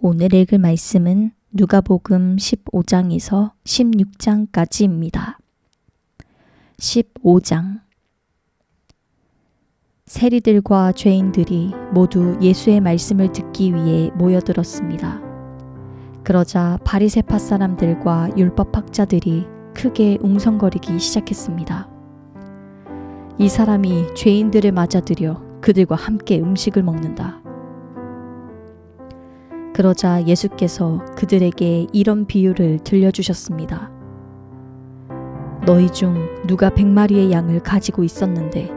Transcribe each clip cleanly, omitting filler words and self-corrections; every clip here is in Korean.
오늘 읽을 말씀은 누가복음 15장에서 16장까지입니다. 15장. 세리들과 죄인들이 모두 예수의 말씀을 듣기 위해 모여들었습니다. 그러자 바리새파 사람들과 율법학자들이 크게 웅성거리기 시작했습니다. 이 사람이 죄인들을 맞아들여 그들과 함께 음식을 먹는다. 그러자 예수께서 그들에게 이런 비유를 들려주셨습니다. 너희 중 누가 100마리의 양을 가지고 있었는데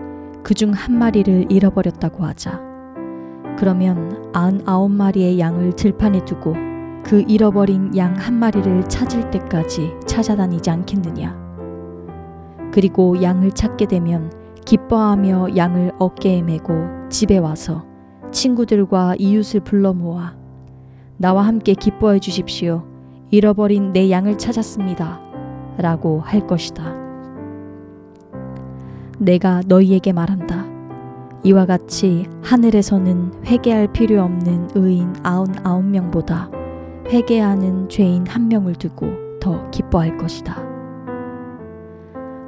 그중 한 마리를 잃어버렸다고 하자. 그러면 99마리의 양을 들판에 두고 그 잃어버린 양 한 마리를 찾을 때까지 찾아다니지 않겠느냐. 그리고 양을 찾게 되면 기뻐하며 양을 어깨에 메고 집에 와서 친구들과 이웃을 불러 모아 나와 함께 기뻐해 주십시오. 잃어버린 내 양을 찾았습니다. 라고 할 것이다. 내가 너희에게 말한다. 이와 같이 하늘에서는 회개할 필요 없는 의인 99명보다 회개하는 죄인 1명을 두고 더 기뻐할 것이다.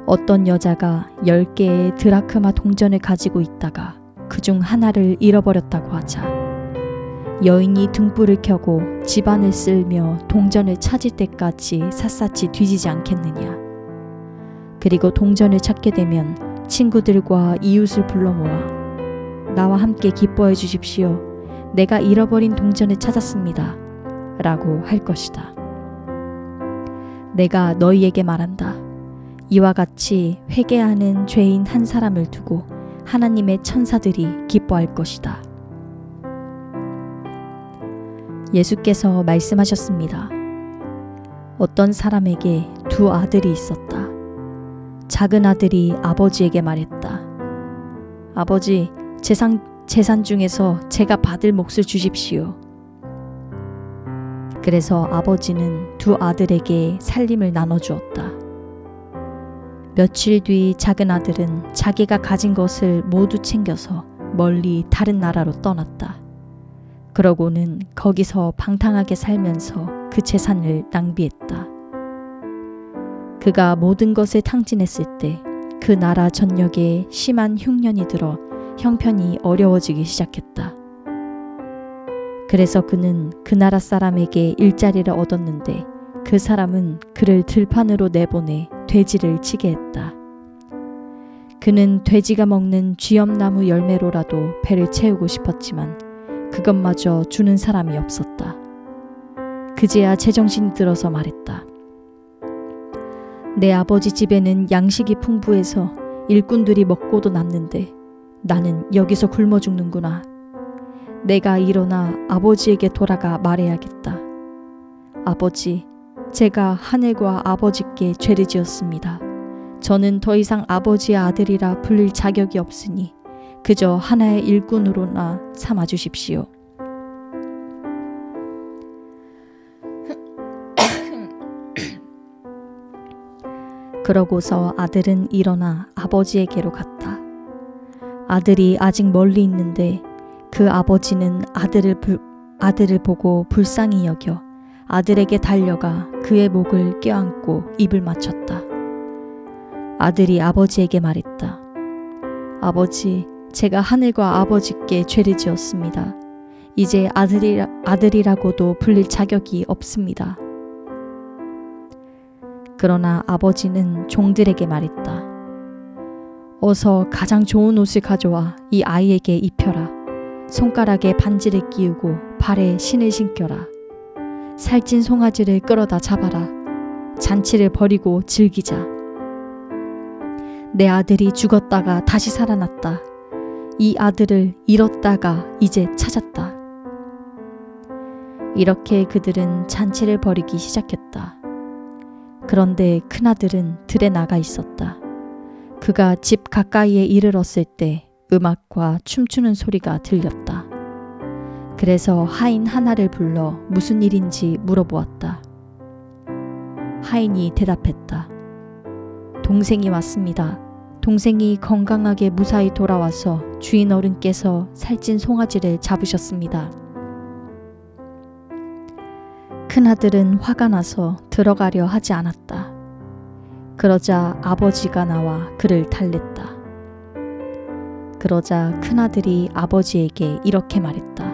어떤 여자가 10개의 드라크마 동전을 가지고 있다가 그중 하나를 잃어버렸다고 하자. 여인이 등불을 켜고 집안을 쓸며 동전을 찾을 때까지 샅샅이 뒤지지 않겠느냐. 그리고 동전을 찾게 되면 친구들과 이웃을 불러 모아 나와 함께 기뻐해 주십시오. 내가 잃어버린 동전을 찾았습니다. 라고 할 것이다. 내가 너희에게 말한다. 이와 같이 회개하는 죄인 한 사람을 두고 하나님의 천사들이 기뻐할 것이다. 예수께서 말씀하셨습니다. 어떤 사람에게 2 아들이 있었다. 작은 아들이 아버지에게 말했다. 아버지, 재산 중에서 제가 받을 몫을 주십시오. 그래서 아버지는 2 아들에게 살림을 나눠주었다. 며칠 뒤 작은 아들은 자기가 가진 것을 모두 챙겨서 멀리 다른 나라로 떠났다. 그러고는 거기서 방탕하게 살면서 그 재산을 낭비했다. 그가 모든 것을 탕진했을 때 그 나라 전역에 심한 흉년이 들어 형편이 어려워지기 시작했다. 그래서 그는 그 나라 사람에게 일자리를 얻었는데 그 사람은 그를 들판으로 내보내 돼지를 치게 했다. 그는 돼지가 먹는 쥐엄나무 열매로라도 배를 채우고 싶었지만 그것마저 주는 사람이 없었다. 그제야 제정신이 들어서 말했다. 내 아버지 집에는 양식이 풍부해서 일꾼들이 먹고도 남는데 나는 여기서 굶어 죽는구나. 내가 일어나 아버지에게 돌아가 말해야겠다. 아버지, 제가 하늘과 아버지께 죄를 지었습니다. 저는 더 이상 아버지의 아들이라 불릴 자격이 없으니 그저 하나의 일꾼으로나 삼아 주십시오. 그러고서 아들은 일어나 아버지에게로 갔다. 아들이 아직 멀리 있는데 그 아버지는 아들을 보고 불쌍히 여겨 아들에게 달려가 그의 목을 껴안고 입을 맞췄다. 아들이 아버지에게 말했다. 아버지, 제가 하늘과 아버지께 죄를 지었습니다. 이제 아들이라고도 불릴 자격이 없습니다. 그러나 아버지는 종들에게 말했다. 어서 가장 좋은 옷을 가져와 이 아이에게 입혀라. 손가락에 반지를 끼우고 발에 신을 신겨라. 살찐 송아지를 끌어다 잡아라. 잔치를 벌이고 즐기자. 내 아들이 죽었다가 다시 살아났다. 이 아들을 잃었다가 이제 찾았다. 이렇게 그들은 잔치를 벌이기 시작했다. 그런데 큰아들은 들에 나가 있었다. 그가 집 가까이에 이르렀을 때 음악과 춤추는 소리가 들렸다. 그래서 하인 하나를 불러 무슨 일인지 물어보았다. 하인이 대답했다. 동생이 왔습니다. 동생이 건강하게 무사히 돌아와서 주인 어른께서 살찐 송아지를 잡으셨습니다. 큰아들은 화가 나서 들어가려 하지 않았다. 그러자 아버지가 나와 그를 달랬다. 그러자 큰아들이 아버지에게 이렇게 말했다.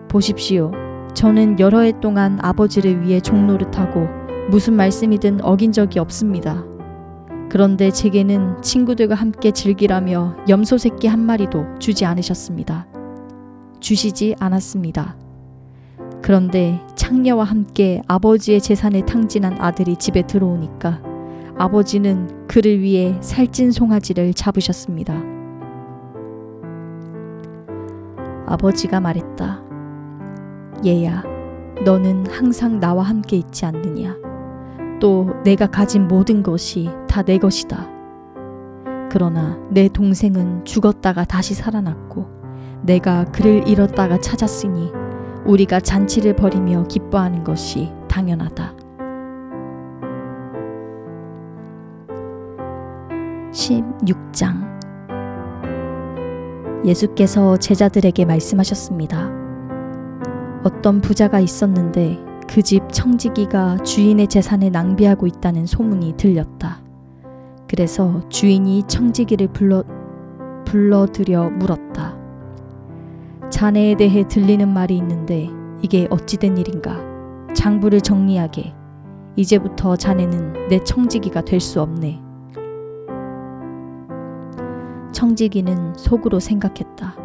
보십시오. 저는 여러 해 동안 아버지를 위해 종노릇하고 무슨 말씀이든 어긴 적이 없습니다. 그런데 제게는 친구들과 함께 즐기라며 염소 새끼 한 마리도 주지 않으셨습니다. 주시지 않았습니다. 그런데 창녀와 함께 아버지의 재산에 탕진한 아들이 집에 들어오니까 아버지는 그를 위해 살찐 송아지를 잡으셨습니다. 아버지가 말했다. 얘야, 너는 항상 나와 함께 있지 않느냐? 또 내가 가진 모든 것이 다 내 것이다. 그러나 내 동생은 죽었다가 다시 살아났고 내가 그를 잃었다가 찾았으니 우리가 잔치를 벌이며 기뻐하는 것이 당연하다. 16장. 예수께서 제자들에게 말씀하셨습니다. 어떤 부자가 있었는데 그 집 청지기가 주인의 재산을 낭비하고 있다는 소문이 들렸다. 그래서 주인이 청지기를 불러들여 물었다. 자네에 대해 들리는 말이 있는데 이게 어찌된 일인가? 장부를 정리하게. 이제부터 자네는 내 청지기가 될 수 없네. 청지기는 속으로 생각했다.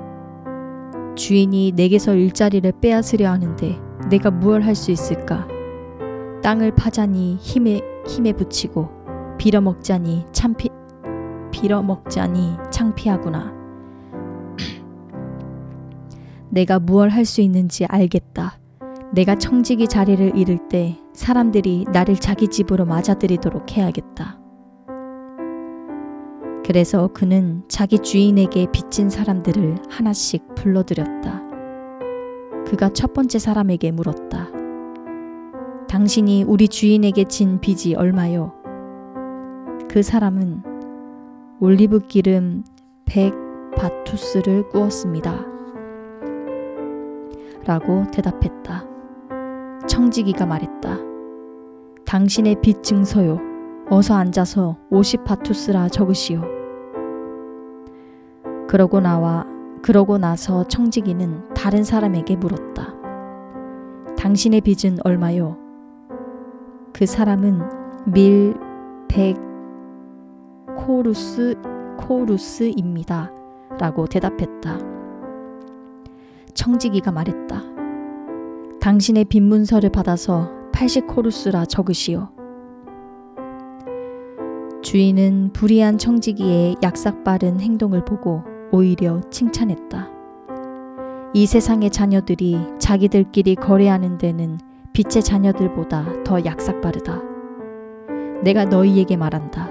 주인이 내게서 일자리를 빼앗으려 하는데 내가 무얼 할 수 있을까? 땅을 파자니 힘에 붙이고 빌어먹자니 창피하구나. 내가 무얼 할 수 있는지 알겠다. 내가 청지기 자리를 잃을 때 사람들이 나를 자기 집으로 맞아들이도록 해야겠다. 그래서 그는 자기 주인에게 빚진 사람들을 하나씩 불러들였다. 그가 첫 번째 사람에게 물었다. 당신이 우리 주인에게 진 빚이 얼마요? 그 사람은 올리브 기름 100바투스를 구웠습니다. 라고 대답했다. 청지기가 말했다. 당신의 빚 증서요. 어서 앉아서 50바투스라 적으시오. 그러고 나서 청지기는 다른 사람에게 물었다. 당신의 빚은 얼마요? 그 사람은 밀 100코루스입니다. 라고 대답했다. 청지기가 말했다. 당신의 빚 문서를 받아서 80코루스라 적으시오. 주인은 불의한 청지기의 약삭빠른 행동을 보고 오히려 칭찬했다. 이 세상의 자녀들이 자기들끼리 거래하는 데는 빛의 자녀들보다 더 약삭빠르다. 내가 너희에게 말한다.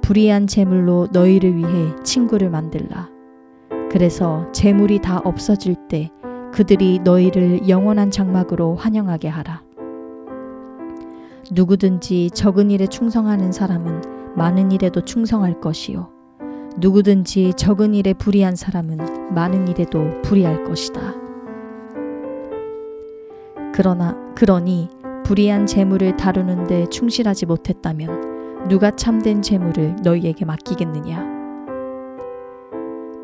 불의한 재물로 너희를 위해 친구를 만들라. 그래서 재물이 다 없어질 때 그들이 너희를 영원한 장막으로 환영하게 하라. 누구든지 적은 일에 충성하는 사람은 많은 일에도 충성할 것이요. 누구든지 적은 일에 불의한 사람은 많은 일에도 불의할 것이다. 그러니 불의한 재물을 다루는 데 충실하지 못했다면 누가 참된 재물을 너희에게 맡기겠느냐?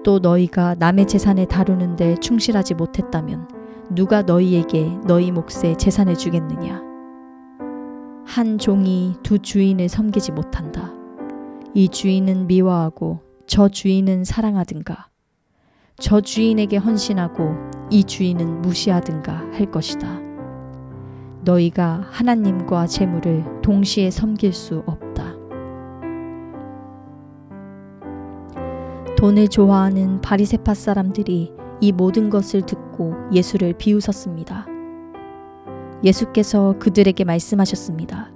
또 너희가 남의 재산을 다루는 데 충실하지 못했다면 누가 너희에게 너희 몫의 재산을 주겠느냐? 한 종이 두 주인을 섬기지 못한다. 이 주인은 미워하고 저 주인은 사랑하든가, 저 주인에게 헌신하고 이 주인은 무시하든가 할 것이다. 너희가 하나님과 재물을 동시에 섬길 수 없다. 돈을 좋아하는 바리새파 사람들이 이 모든 것을 듣고 예수를 비웃었습니다. 예수께서 그들에게 말씀하셨습니다.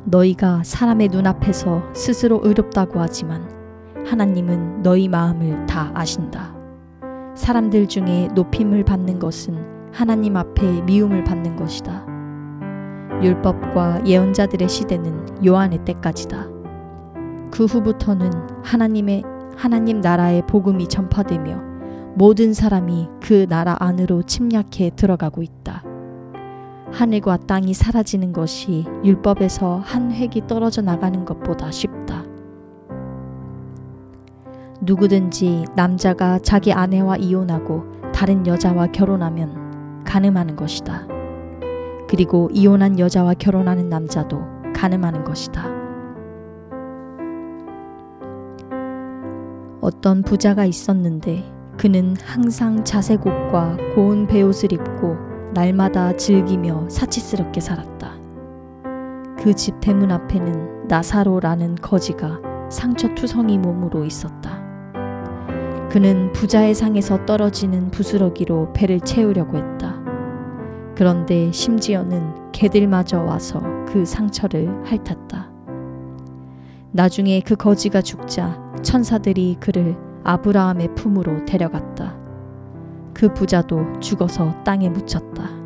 너희가 사람의 눈앞에서 스스로 의롭다고 하지만 하나님은 너희 마음을 다 아신다. 사람들 중에 높임을 받는 것은 하나님 앞에 미움을 받는 것이다. 율법과 예언자들의 시대는 요한의 때까지다. 그 후부터는 하나님 나라의 복음이 전파되며 모든 사람이 그 나라 안으로 침략해 들어가고 있다. 하늘과 땅이 사라지는 것이 율법에서 한 획이 떨어져 나가는 것보다 쉽다. 누구든지 남자가 자기 아내와 이혼하고 다른 여자와 결혼하면 간음하는 것이다. 그리고 이혼한 여자와 결혼하는 남자도 간음하는 것이다. 어떤 부자가 있었는데 그는 항상 자색 옷과 고운 베옷을 입고 날마다 즐기며 사치스럽게 살았다. 그 집 대문 앞에는 나사로라는 거지가 상처투성이 몸으로 있었다. 그는 부자의 상에서 떨어지는 부스러기로 배를 채우려고 했다. 그런데 심지어는 개들마저 와서 그 상처를 핥았다. 나중에 그 거지가 죽자 천사들이 그를 아브라함의 품으로 데려갔다. 그 부자도 죽어서 땅에 묻혔다.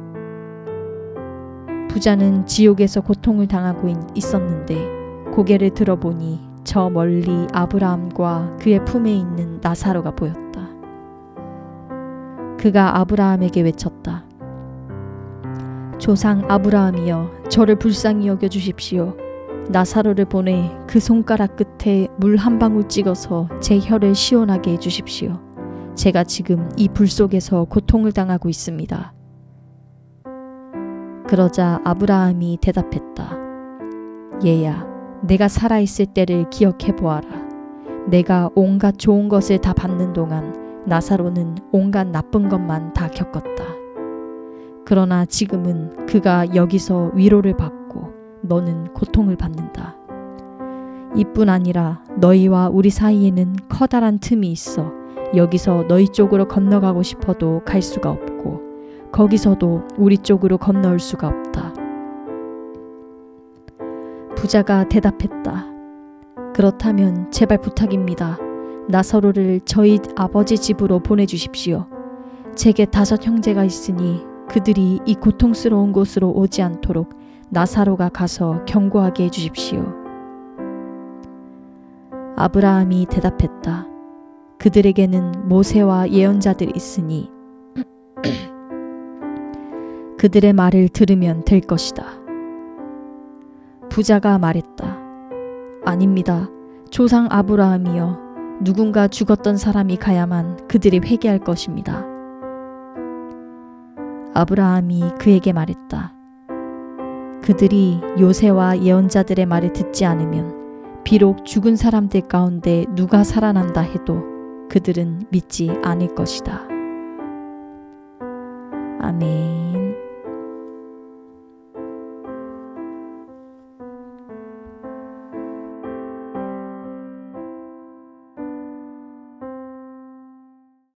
부자는 지옥에서 고통을 당하고 있었는데 고개를 들어보니 저 멀리 아브라함과 그의 품에 있는 나사로가 보였다. 그가 아브라함에게 외쳤다. 조상 아브라함이여, 저를 불쌍히 여겨 주십시오. 나사로를 보내 그 손가락 끝에 물 한 방울 찍어서 제 혀를 시원하게 해주십시오. 제가 지금 이 불 속에서 고통을 당하고 있습니다. 그러자 아브라함이 대답했다. 얘야, 내가 살아있을 때를 기억해 보아라. 내가 온갖 좋은 것을 다 받는 동안 나사로는 온갖 나쁜 것만 다 겪었다. 그러나 지금은 그가 여기서 위로를 받고 너는 고통을 받는다. 이뿐 아니라 너희와 우리 사이에는 커다란 틈이 있어 여기서 너희 쪽으로 건너가고 싶어도 갈 수가 없고 거기서도 우리 쪽으로 건너올 수가 없다. 부자가 대답했다. 그렇다면 제발 부탁입니다. 나사로를 저희 아버지 집으로 보내주십시오. 제게 5 형제가 있으니 그들이 이 고통스러운 곳으로 오지 않도록 나사로가 가서 경고하게 해주십시오. 아브라함이 대답했다. 그들에게는 모세와 예언자들이 있으니 그들의 말을 들으면 될 것이다. 부자가 말했다. 아닙니다. 조상 아브라함이여, 누군가 죽었던 사람이 가야만 그들이 회개할 것입니다. 아브라함이 그에게 말했다. 그들이 요새와 예언자들의 말을 듣지 않으면 비록 죽은 사람들 가운데 누가 살아난다 해도 그들은 믿지 않을 것이다. 아멘.